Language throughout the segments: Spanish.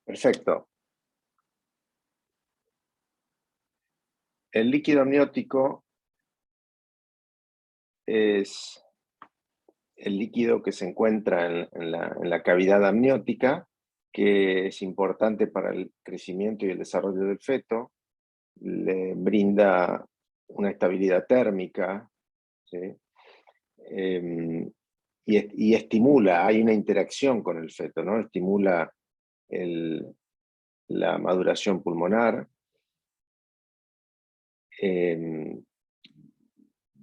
Perfecto. El líquido amniótico es el líquido que se encuentra en la cavidad amniótica, que es importante para el crecimiento y el desarrollo del feto, le brinda una estabilidad térmica, ¿sí? Y estimula, hay una interacción con el feto, ¿no? Estimula la maduración pulmonar.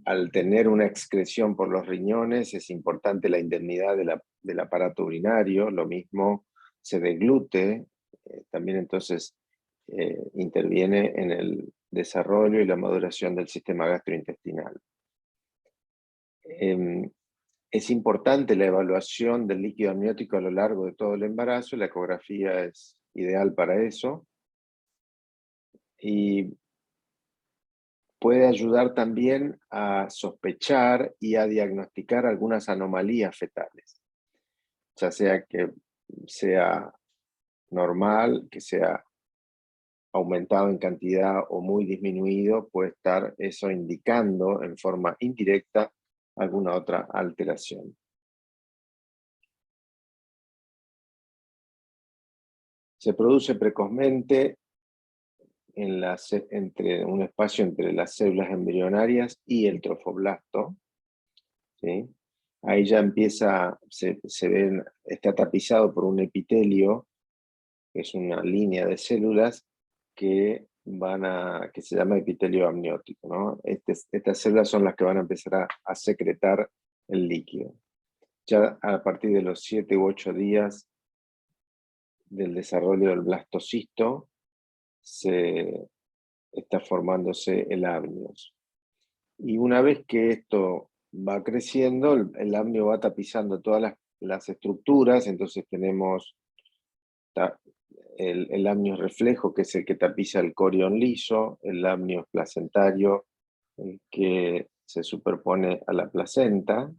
Al tener una excreción por los riñones es importante la indemnidad del aparato urinario, lo mismo se deglute, también entonces interviene en el desarrollo y la maduración del sistema gastrointestinal. Es importante la evaluación del líquido amniótico a lo largo de todo el embarazo, la ecografía es ideal para eso, y puede ayudar también a sospechar y a diagnosticar algunas anomalías fetales, ya sea que sea normal, que sea aumentado en cantidad o muy disminuido, puede estar eso indicando en forma indirecta alguna otra alteración. Se produce precozmente entre un espacio entre las células embrionarias y el trofoblasto, ¿sí? Ahí ya empieza, está tapizado por un epitelio, que es una línea de células que se llama epitelio amniótico, ¿no? Estas células son las que van a empezar a secretar el líquido. Ya a partir de los 7 u 8 días del desarrollo del blastocisto, está formándose el amnios. Y una vez que esto va creciendo, el amnio va tapizando todas las estructuras, entonces tenemos el amnio reflejo, que es el que tapiza el corión liso, el amnio placentario, el que se superpone a la placenta,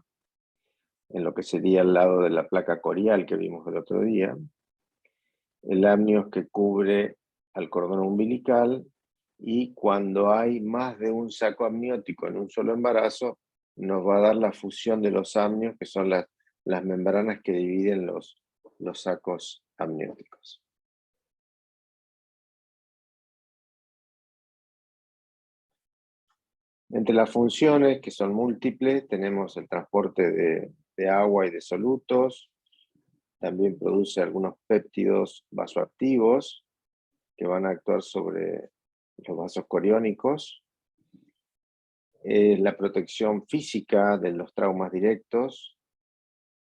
en lo que sería al lado de la placa corial que vimos el otro día, el amnios que cubre al cordón umbilical, y cuando hay más de un saco amniótico en un solo embarazo, nos va a dar la fusión de los amnios, que son las membranas que dividen los sacos amnióticos. Entre las funciones, que son múltiples, tenemos el transporte de agua y de solutos, también produce algunos péptidos vasoactivos que van a actuar sobre los vasos coriónicos, la protección física de los traumas directos,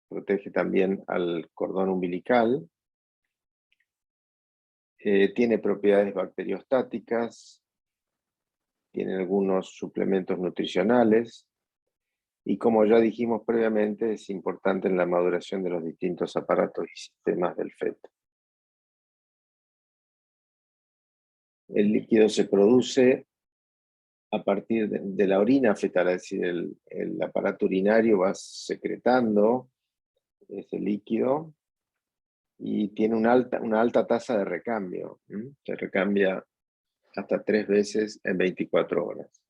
protege también al cordón umbilical, tiene propiedades bacteriostáticas, tiene algunos suplementos nutricionales, y como ya dijimos previamente, es importante en la maduración de los distintos aparatos y sistemas del feto. El líquido se produce a partir de la orina fetal, es decir, el aparato urinario va secretando ese líquido y tiene una alta tasa de recambio. Se recambia hasta 3 veces en 24 horas.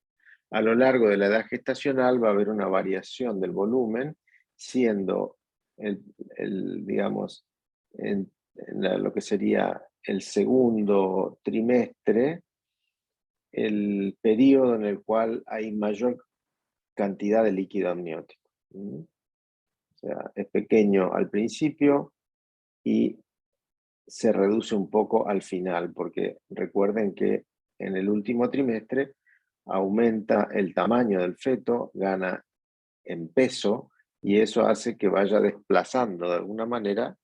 A lo largo de la edad gestacional va a haber una variación del volumen, siendo digamos, lo que sería el segundo trimestre, el periodo en el cual hay mayor cantidad de líquido amniótico. O sea, es pequeño al principio y se reduce un poco al final, porque recuerden que en el último trimestre aumenta el tamaño del feto, gana en peso, y eso hace que vaya desplazando de alguna manera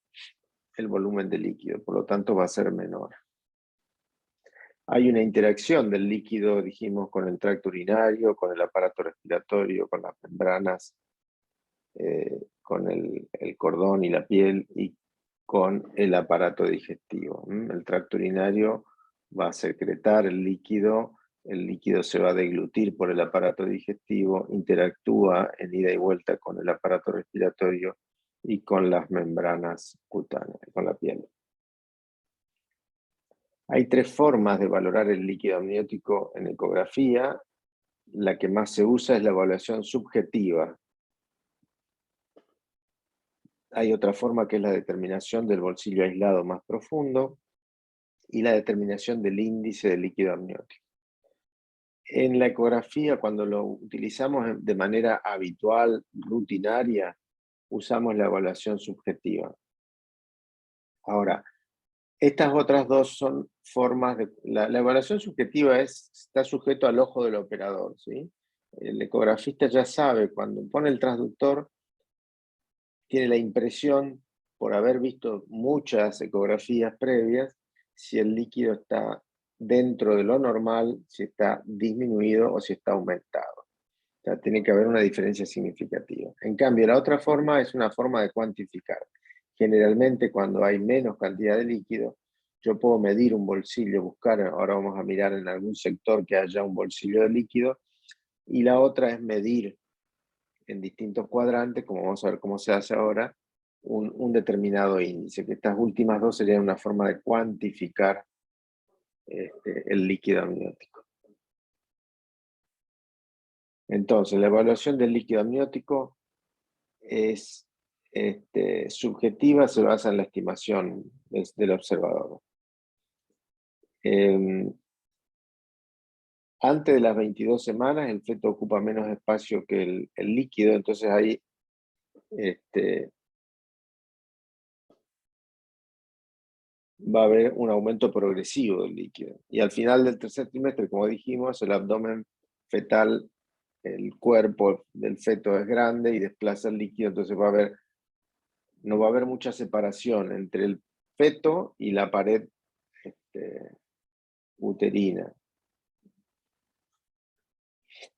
el volumen de líquido, por lo tanto va a ser menor. Hay una interacción del líquido, dijimos, con el tracto urinario, con el aparato respiratorio, con las membranas, con el cordón y la piel, y con el aparato digestivo. El tracto urinario va a secretar el líquido se va a deglutir por el aparato digestivo, interactúa en ida y vuelta con el aparato respiratorio y con las membranas cutáneas, con la piel. Hay tres formas de valorar el líquido amniótico en ecografía. La que más se usa es la evaluación subjetiva. Hay otra forma que es la determinación del bolsillo aislado más profundo y la determinación del índice de líquido amniótico. En la ecografía, cuando lo utilizamos de manera habitual, rutinaria, usamos la evaluación subjetiva. Ahora, estas otras dos son formas de... La evaluación subjetiva está sujeto al ojo del operador, ¿sí? El ecografista ya sabe, cuando pone el transductor, tiene la impresión, por haber visto muchas ecografías previas, si el líquido está dentro de lo normal, si está disminuido o si está aumentado. O sea, tiene que haber una diferencia significativa. En cambio, la otra forma es una forma de cuantificar. Generalmente, cuando hay menos cantidad de líquido, yo puedo medir un bolsillo, buscar, ahora vamos a mirar en algún sector que haya un bolsillo de líquido, y la otra es medir en distintos cuadrantes, como vamos a ver cómo se hace ahora, un determinado índice, que estas últimas dos serían una forma de cuantificar el líquido amniótico. Entonces, la evaluación del líquido amniótico es subjetiva, se basa en la estimación del observador. Antes de las 22 semanas, el feto ocupa menos espacio que el líquido, entonces ahí va a haber un aumento progresivo del líquido. Y al final del tercer trimestre, como dijimos, el abdomen fetal, el cuerpo del feto es grande y desplaza el líquido, entonces no va a haber mucha separación entre el feto y la pared uterina.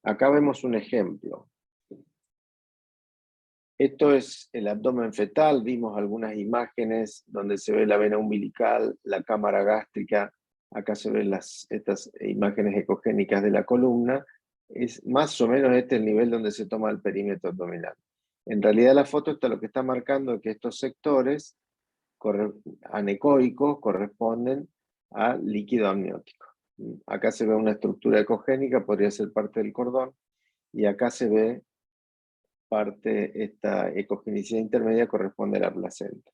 Acá vemos un ejemplo. Esto es el abdomen fetal, vimos algunas imágenes donde se ve la vena umbilical, la cámara gástrica, acá se ven estas imágenes ecogénicas de la columna, es más o menos este el nivel donde se toma el perímetro abdominal. En realidad la foto lo que está marcando es que estos sectores anecoicos corresponden a líquido amniótico. Acá se ve una estructura ecogénica, podría ser parte del cordón, y acá se ve esta ecogenicidad intermedia corresponde a la placenta.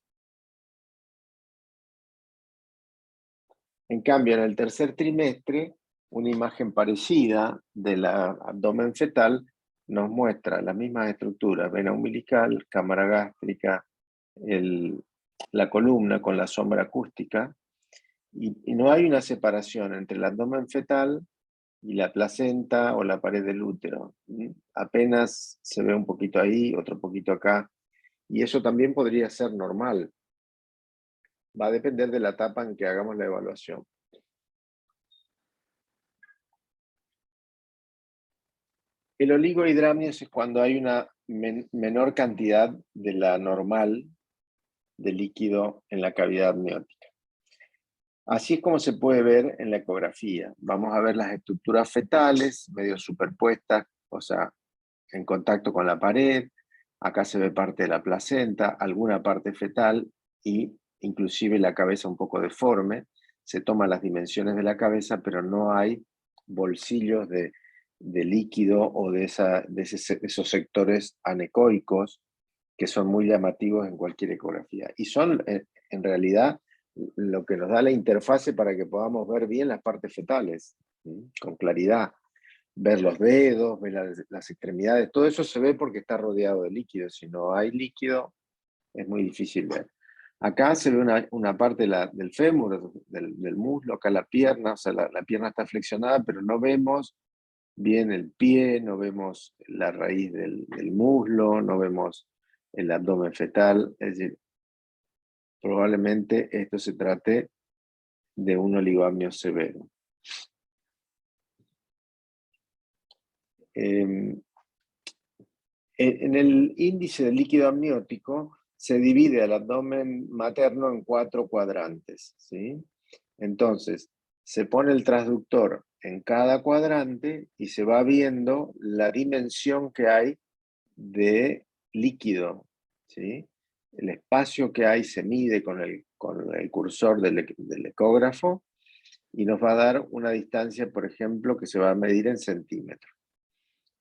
En cambio, en el tercer trimestre, una imagen parecida del abdomen fetal nos muestra las mismas estructuras, vena umbilical, cámara gástrica, la columna con la sombra acústica, y no hay una separación entre el abdomen fetal y la placenta o la pared del útero. Apenas se ve un poquito ahí, otro poquito acá, y eso también podría ser normal. Va a depender de la etapa en que hagamos la evaluación. El oligohidramnios es cuando hay una menor cantidad de la normal de líquido en la cavidad amniótica. Así es como se puede ver en la ecografía. Vamos a ver las estructuras fetales, medio superpuestas, o sea, en contacto con la pared. Acá se ve parte de la placenta, alguna parte fetal y inclusive la cabeza un poco deforme. Se toman las dimensiones de la cabeza, pero no hay bolsillos de líquido o de esos sectores anecoicos que son muy llamativos en cualquier ecografía. Y son, en realidad, lo que nos da la interfase para que podamos ver bien las partes fetales, con claridad. Ver los dedos, ver las extremidades, todo eso se ve porque está rodeado de líquido. Si no hay líquido, es muy difícil ver. Acá se ve una parte del fémur, del muslo, acá la pierna, o sea, la pierna está flexionada, pero no vemos bien el pie, no vemos la raíz del muslo, no vemos el abdomen fetal, es decir, probablemente esto se trate de un oligoamnio severo. En el índice del líquido amniótico se divide al abdomen materno en 4 cuadrantes, ¿sí? Entonces, se pone el transductor en cada cuadrante y se va viendo la dimensión que hay de líquido, ¿sí? El espacio que hay se mide con el cursor del ecógrafo y nos va a dar una distancia, por ejemplo, que se va a medir en centímetros.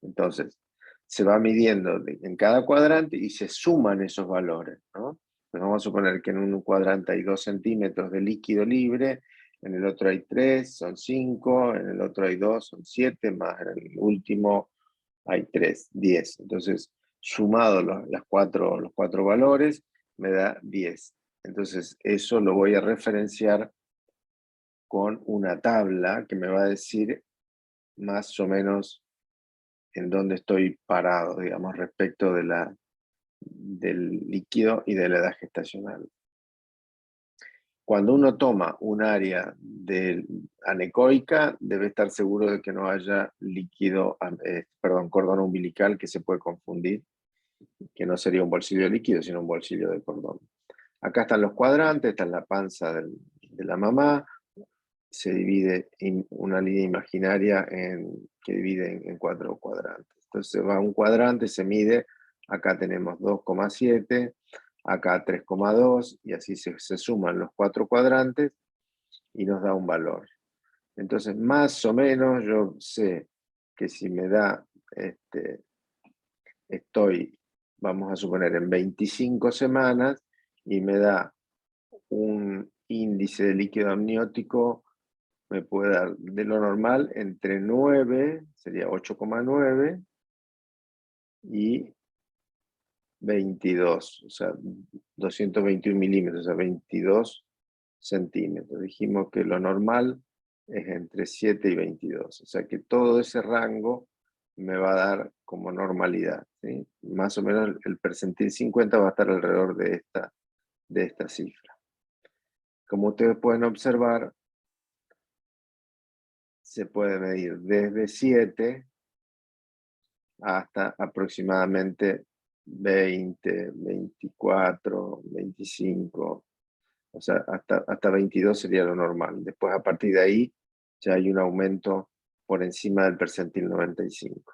Entonces, se va midiendo en cada cuadrante y se suman esos valores, ¿no? Pues vamos a suponer que en un cuadrante hay 2 centímetros de líquido libre, en el otro hay 3, son 5, en el otro hay 2, son 7, más en el último hay 3, 10. Entonces, sumado los cuatro valores, me da 10. Entonces, eso lo voy a referenciar con una tabla que me va a decir más o menos en dónde estoy parado, digamos, respecto del líquido y de la edad gestacional. Cuando uno toma un área anecoica, debe estar seguro de que no haya líquido, cordón umbilical que se puede confundir, que no sería un bolsillo líquido, sino un bolsillo de cordón. Acá están los cuadrantes, está en la panza de la mamá, se divide en una línea imaginaria que divide en 4 cuadrantes. Entonces va un cuadrante, se mide, acá tenemos 2,7, acá 3,2, y así se suman los 4 cuadrantes y nos da un valor. Entonces, más o menos yo sé que si me da, vamos a suponer, en 25 semanas, y me da un índice de líquido amniótico, me puede dar de lo normal entre 9, sería 8,9, y 22, o sea, 221 milímetros, o sea, 22 centímetros. Dijimos que lo normal es entre 7 y 22, o sea que todo ese rango me va a dar como normalidad, ¿sí? Más o menos el percentil 50 va a estar alrededor de esta cifra. Como ustedes pueden observar, se puede medir desde 7 hasta aproximadamente 20, 24, 25, o sea, hasta 22 sería lo normal. Después, a partir de ahí, ya hay un aumento por encima del percentil 95.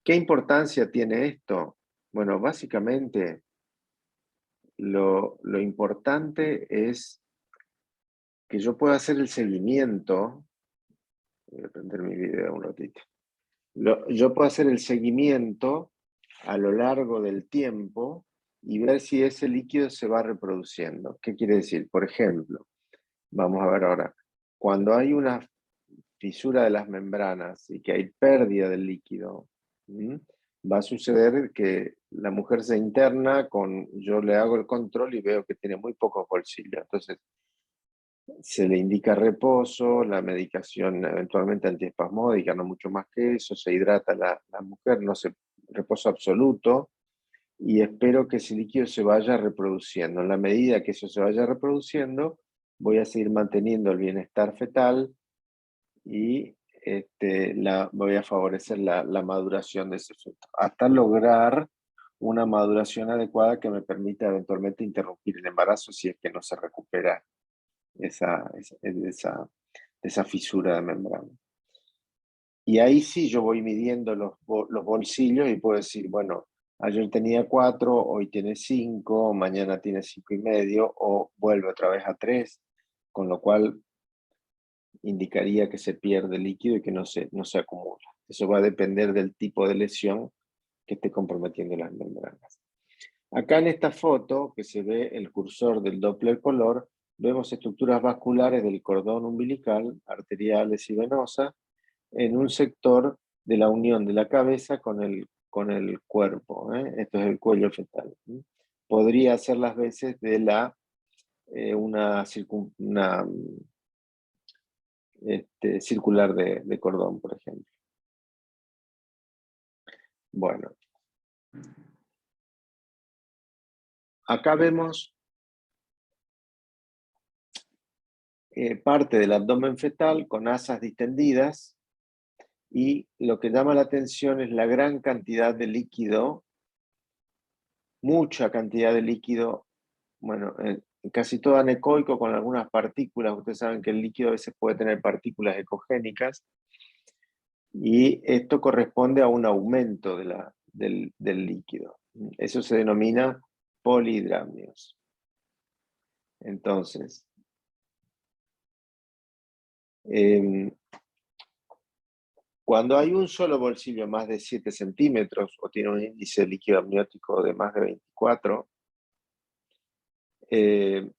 ¿Qué importancia tiene esto? Bueno, básicamente lo importante es que yo pueda hacer el seguimiento. Voy a prender mi video un ratito. Yo puedo hacer el seguimiento a lo largo del tiempo y ver si ese líquido se va reproduciendo. ¿Qué quiere decir? Por ejemplo, vamos a ver ahora, cuando hay una fisura de las membranas y que hay pérdida del líquido, va a suceder que la mujer se interna, yo le hago el control y veo que tiene muy pocos bolsillos. Entonces, se le indica reposo, la medicación eventualmente antiespasmódica, no mucho más que eso, se hidrata la mujer, no se reposo absoluto, y espero que ese líquido se vaya reproduciendo. En la medida que eso se vaya reproduciendo, voy a seguir manteniendo el bienestar fetal y voy a favorecer la maduración de ese feto, hasta lograr una maduración adecuada que me permita eventualmente interrumpir el embarazo si es que no se recupera esa fisura de membrana. Y ahí sí yo voy midiendo los bolsillos y puedo decir, bueno, ayer tenía 4, hoy tiene 5, mañana tiene 5,5, o vuelve otra vez a 3, con lo cual indicaría que se pierde líquido y que no se acumula. Eso va a depender del tipo de lesión que esté comprometiendo las membranas. Acá en esta foto, que se ve el cursor del Doppler color, vemos estructuras vasculares del cordón umbilical, arteriales y venosas, en un sector de la unión de la cabeza con el cuerpo. Esto es el cuello fetal. Podría ser las veces de una circular de cordón, por ejemplo. Bueno, acá vemos parte del abdomen fetal con asas distendidas, y lo que llama la atención es la gran cantidad de líquido, mucha cantidad de líquido, bueno, casi todo anecoico con algunas partículas. Ustedes saben que el líquido a veces puede tener partículas ecogénicas, y esto corresponde a un aumento del líquido. Eso se denomina polihidramnios. Entonces, Em, Cuando hay un solo bolsillo más de 7 centímetros o tiene un índice de líquido amniótico de más de 24, eh,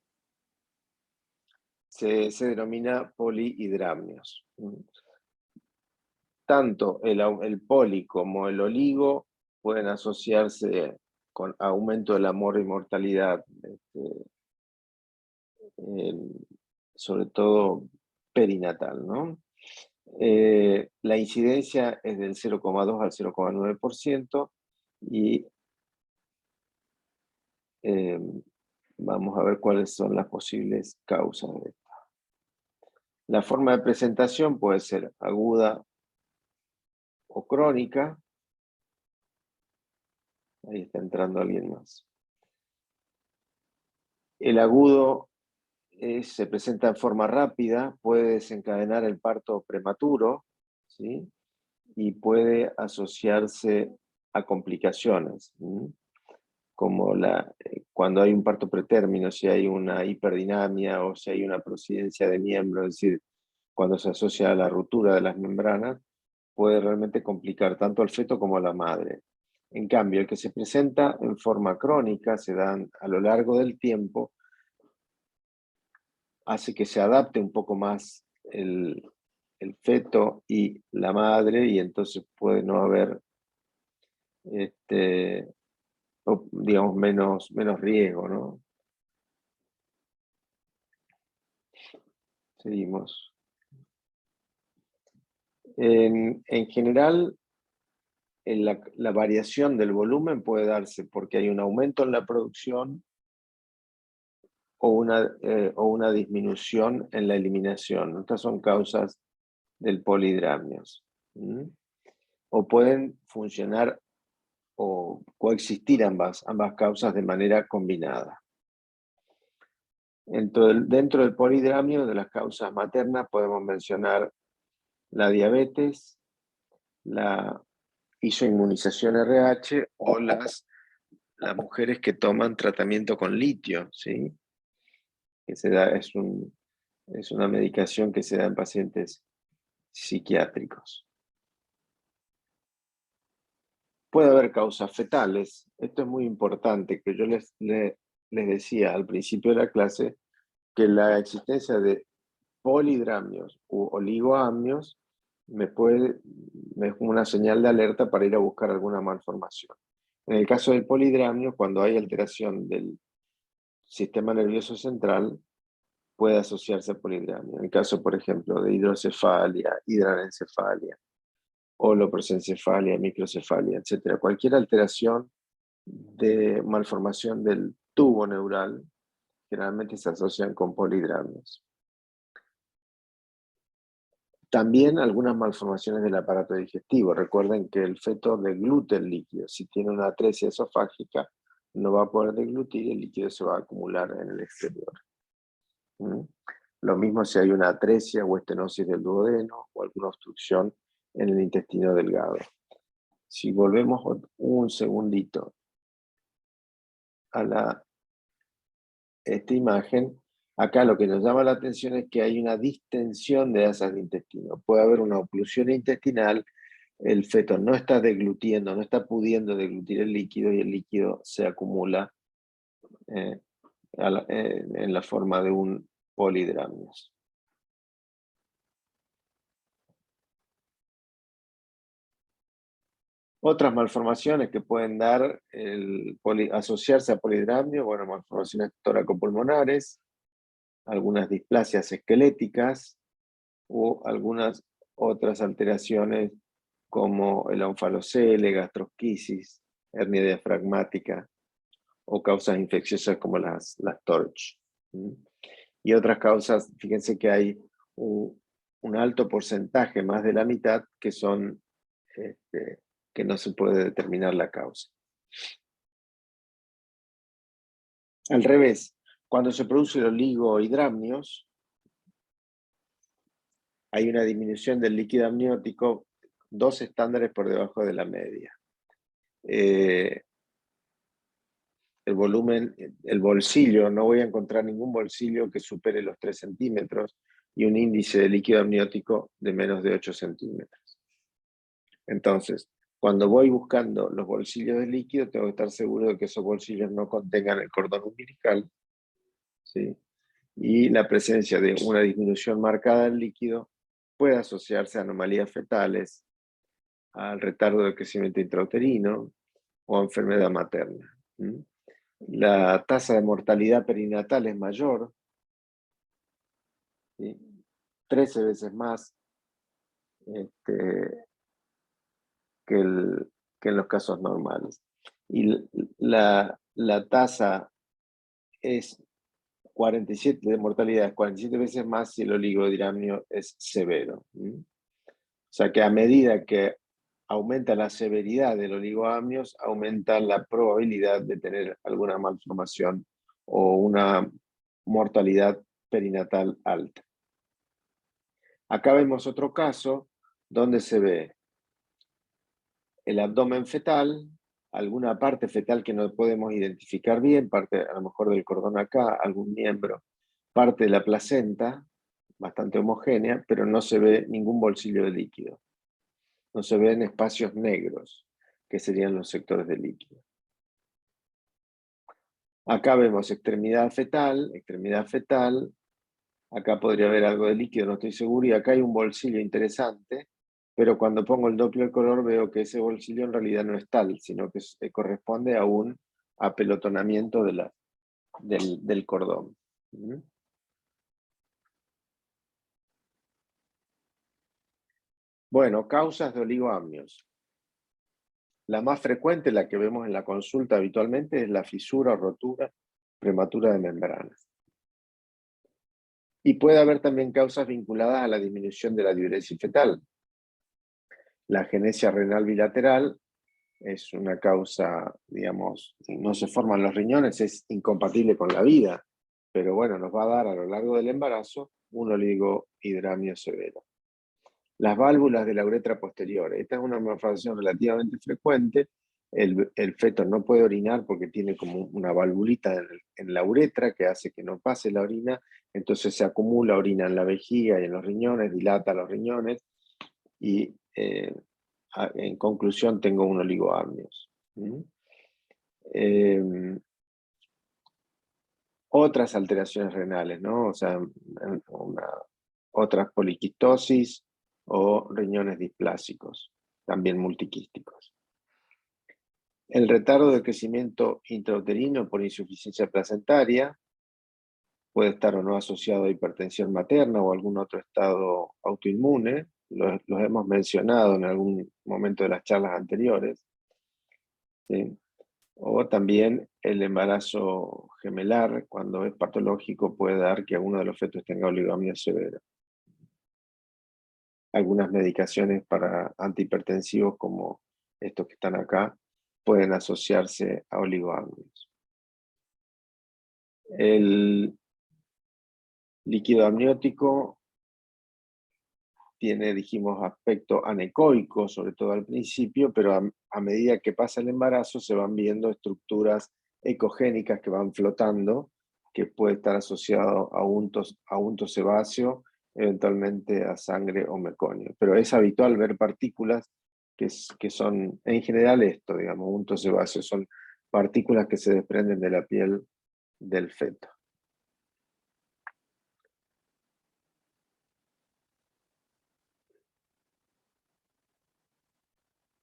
se denomina polihidramnios. Tanto el poli como el oligo pueden asociarse con aumento del amor y mortalidad, sobre todo perinatal, ¿no? La incidencia es del 0,2 al 0,9% y vamos a ver cuáles son las posibles causas de esto. La forma de presentación puede ser aguda o crónica. Ahí está entrando alguien más. El agudo se presenta en forma rápida, puede desencadenar el parto prematuro, ¿sí? Y puede asociarse a complicaciones, ¿sí? Como cuando hay un parto pretérmino, si hay una hiperdinamia o si hay una prosidencia de miembro, es decir, cuando se asocia a la ruptura de las membranas, puede realmente complicar tanto al feto como a la madre. En cambio, el que se presenta en forma crónica, se dan a lo largo del tiempo, hace que se adapte un poco más el feto y la madre, y entonces puede no haber, digamos, menos riesgo, ¿no? Seguimos. En general, la variación del volumen puede darse porque hay un aumento en la producción o una disminución en la eliminación. Estas son causas del polihidramnios. O pueden funcionar o coexistir ambas causas de manera combinada. Dentro del polihidramio, de las causas maternas, podemos mencionar la diabetes, la isoinmunización RH o las mujeres que toman tratamiento con litio, ¿sí? Que es una medicación que se da en pacientes psiquiátricos. Puede haber causas fetales. Esto es muy importante, que yo les decía al principio de la clase que la existencia de polihidramnios u oligoamnios me es una señal de alerta para ir a buscar alguna malformación. En el caso del polihidramio, cuando hay alteración del sistema nervioso central, puede asociarse a polihidramio. En el caso, por ejemplo, de hidrocefalia, hidralencefalia, holoprosencefalia, microcefalia, etc. Cualquier alteración de malformación del tubo neural generalmente se asocian con polihidramnios. También algunas malformaciones del aparato digestivo. Recuerden que el feto deglute el líquido. Si tiene una atresia esofágica, no va a poder deglutir y el líquido se va a acumular en el exterior. Lo mismo si hay una atresia o estenosis del duodeno o alguna obstrucción en el intestino delgado. Si volvemos un segundito a esta imagen, acá lo que nos llama la atención es que hay una distensión de asas de intestino. Puede haber una oclusión intestinal, el feto no está deglutiendo, no está pudiendo deglutir el líquido y el líquido se acumula en la forma de un polihidramnios. Otras malformaciones que pueden dar asociarse a polihidramnio, bueno, malformaciones toracopulmonares, algunas displasias esqueléticas o algunas otras alteraciones como el onfalocele, gastrosquisis, hernia diafragmática o causas infecciosas como las TORCH. Y otras causas, fíjense que hay un alto porcentaje, más de la mitad, que son que no se puede determinar la causa. Al revés, cuando se produce el oligohidramnios, hay una disminución del líquido amniótico 2 estándares por debajo de la media. El volumen, el bolsillo, no voy a encontrar ningún bolsillo que supere los 3 centímetros, y un índice de líquido amniótico de menos de 8 centímetros. Entonces, cuando voy buscando los bolsillos de líquido, tengo que estar seguro de que esos bolsillos no contengan el cordón umbilical, ¿sí? Y la presencia de una disminución marcada del líquido puede asociarse a anomalías fetales, al retardo del crecimiento intrauterino o a enfermedad materna. La tasa de mortalidad perinatal es mayor, ¿sí? 13 veces más que, que en los casos normales. Y la tasa es 47 de mortalidad, es 47 veces más si el oligohidramnio es severo. O sea que a medida que aumenta la severidad del oligoamnios, aumenta la probabilidad de tener alguna malformación o una mortalidad perinatal alta. Acá vemos otro caso donde se ve el abdomen fetal, alguna parte fetal que no podemos identificar bien, parte a lo mejor del cordón acá, algún miembro, parte de la placenta, bastante homogénea, pero no se ve ningún bolsillo de líquido. No se ven espacios negros, que serían los sectores de líquido. Acá vemos extremidad fetal, acá podría haber algo de líquido, no estoy seguro, y acá hay un bolsillo interesante, pero cuando pongo el Doppler color veo que ese bolsillo en realidad no es tal, sino que corresponde a un apelotonamiento del cordón. Bueno, causas de oligoamnios. La más frecuente, la que vemos en la consulta habitualmente, es la fisura o rotura prematura de membranas. Y puede haber también causas vinculadas a la disminución de la diuresis fetal. La agenesia renal bilateral es una causa, digamos, no se forman los riñones, es incompatible con la vida, pero bueno, nos va a dar a lo largo del embarazo un oligohidramnio severo. Las válvulas de la uretra posterior. Esta es una malformación relativamente frecuente. El feto no puede orinar porque tiene como una valvulita en la uretra que hace que no pase la orina, entonces se acumula orina en la vejiga y en los riñones, dilata los riñones y en conclusión tengo un oligoamnios. Otras alteraciones renales, ¿no? O sea, otras poliquistosis o riñones displásicos, también multiquísticos. El retardo de crecimiento intrauterino por insuficiencia placentaria puede estar o no asociado a hipertensión materna o algún otro estado autoinmune, los hemos mencionado en algún momento de las charlas anteriores, ¿sí? O también el embarazo gemelar, cuando es patológico, puede dar que alguno de los fetos tenga oligoamnios severo. Algunas medicaciones para antihipertensivos, como estos que están acá, pueden asociarse a oligoamnios. El líquido amniótico tiene, dijimos, aspecto anecoico, sobre todo al principio, pero a medida que pasa el embarazo se van viendo estructuras ecogénicas que van flotando, que puede estar asociado a unto sebáceo, eventualmente a sangre o meconio. Pero es habitual ver partículas que son, en general esto, digamos, unto sebáceo, son partículas que se desprenden de la piel del feto.